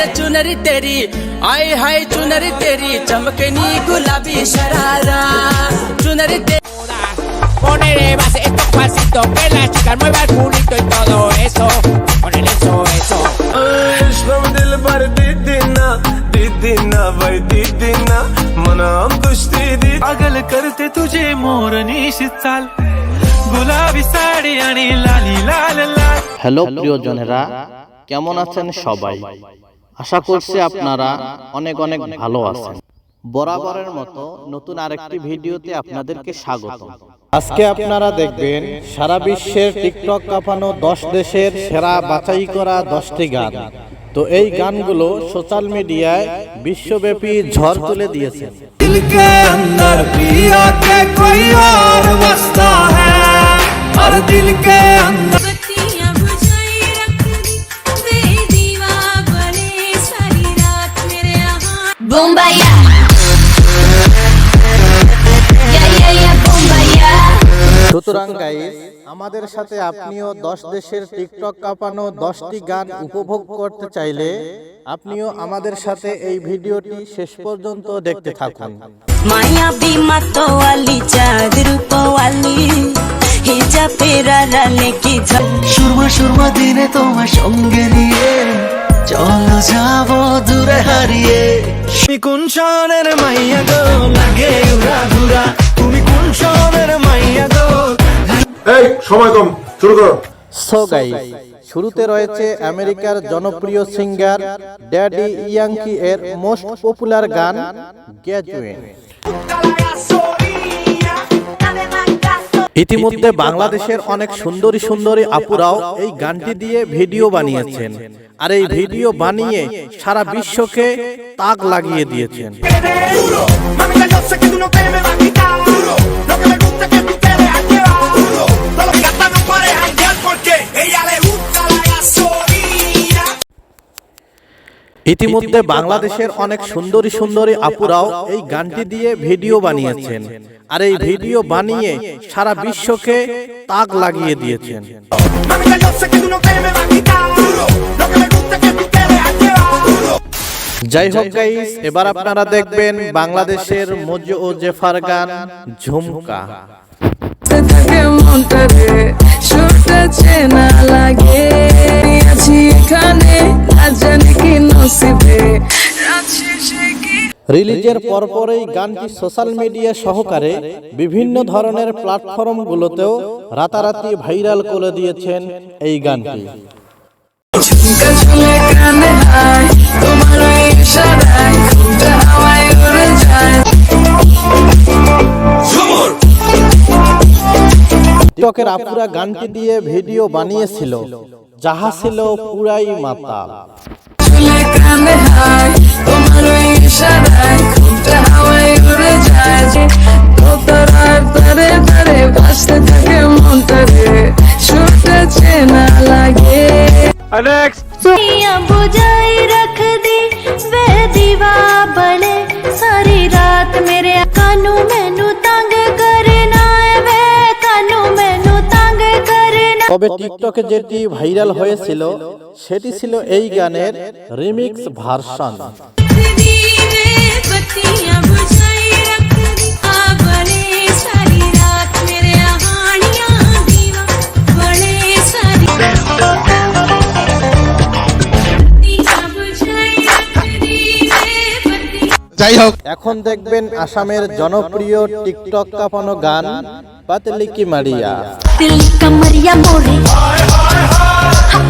चुनरी तेरी आए हाय चुनरी तेरी चमकनी गुलाबी शरारा चुनरी तेरी Ponele base estos pasitos que la chica mueva el culito y todo eso. Ponele eso, eso. Aşkım dilber didina vay didina manam kuş didi पागल करते तुझे मोरनीशी चाल गुलाबी साडी आणि लाली लाल लाल। হ্যালো প্রিয়জনেরা, কেমন আছেন সবাই? আশা করছি আপনারা অনেক অনেক ভালো আছেন। বরাবরের মতো নতুন আরেকটি ভিডিওতে আপনাদেরকে স্বাগত। আজকে আপনারা দেখবেন সারা বিশ্বের টিকটক কাঁপানো 10 দেশের সেরা বাছাই করা 10টি গান। তো এই গানগুলো সোশ্যাল মিডিয়ায় বিশ্বব্যাপী ঝড় তুলে দিয়েছে। दिल के अंदर पिया के कोई और बसता है और दिल के अंदर बत्तियां बुझाई रख दी वे दीवा बने सारी रात मेरे यहाँ बुम्बाया बुम्बाया। সুতরাং গাইস, আমাদের সাথে আপনিও 10 দেশের টিকটক কাঁপানো 10টি গান উপভোগ করতে চাইলে আপনিও আমাদের সাথে এই ভিডিওটি শেষ পর্যন্ত দেখতে থাকুন। माया भी मातो वाली चाँद रूप वाली हिजा पेरा राने की সুরমা সুরমা দিনে তোমার সঙ্গে নিয়ে চলো যাবো দূরে হারিয়ে তুমি কোন শহরের মাইয়া গো লাগে উড়া ঘুরা তুমি কোন শহরের মাইয়া গো এই সময় কম, শুরু করো। সো গাইস, শুরুতে রয়েছে আমেরিকার জনপ্রিয় সিঙ্গার ড্যাডি ইয়াঙ্কি এর মোস্ট পপুলার গান গ্র্যাজুয়েট। ইতিমধ্যে বাংলাদেশের অনেক সুন্দরী সুন্দরী আপুরাও এই গানটি দিয়ে ভিডিও বানিয়েছেন, আর এই ভিডিও বানিয়ে সারা বিশ্বকে তাক লাগিয়ে দিয়েছেন। ইতিমধ্যে বাংলাদেশের অনেক সুন্দরী সুন্দরী আপুরাও এই গানটি দিয়ে ভিডিও বানিয়েছেন, আর এই ভিডিও বানিয়ে সারা বিশ্বকে তাক লাগিয়ে দিয়েছেন। যাই হোক গাইস, এবার আপনারা দেখবেন বাংলাদেশের মজু ও জেফার গান ঝুমকা। রিলিজের পরপরই গানটি সোশ্যাল মিডিয়া সহকারে বিভিন্ন ধরনের প্ল্যাটফর্মগুলোতেও রাতারাতি ভাইরাল করে দিয়েছেন এই গানটি। টিকটকের আপুরা গানটি দিয়ে ভিডিও বানিয়েছিল, যাহা ছিল পুরাই মাতাল। बुझाई रख दी वे दीवा बने सारी रात मेरे कानू मैनू तंग करना वे कानू मैनू तंग करना। তবে টিকটকে যেটি ভাইরাল হয়েছিল সেটি ছিল এই গানের রিমিক্স ভার্সন। बत्तियां बुझाई रख दी बने सारी रात मेरे हानियां दीवा बने सारी बत्तियां बुझाई रख दी যাই হোক, এখন দেখবেন আসামের জনপ্রিয় টিকটক কাঁপানো গান পাতলি কি মারিয়া। दिल कमरिया मोरे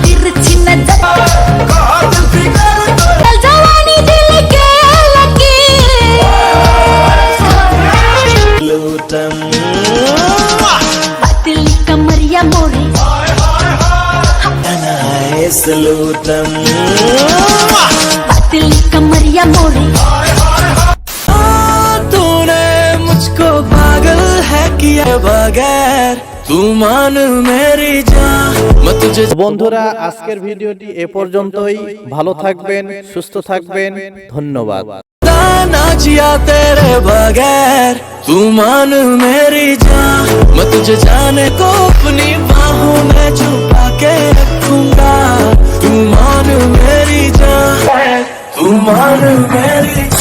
तिरछी नजर जवानी दिल के लगी दिल कमरिया मोरे दिल कमरिया मोरे तूने मुझको पागल है किया बगैर तू मान मेरी जान मैं तुझे। বন্ধুরা, আজকের ভিডিওটি এ পর্যন্তই। ভালো থাকবেন, সুস্থ থাকবেন, ধন্যবাদ। ना जिया तेरे बगैर तू मान मेरी जान मैं तुझे जाने को अपनी बाहों में छुपा के रखूंगा तू मान मेरी जान। তোমার মেরি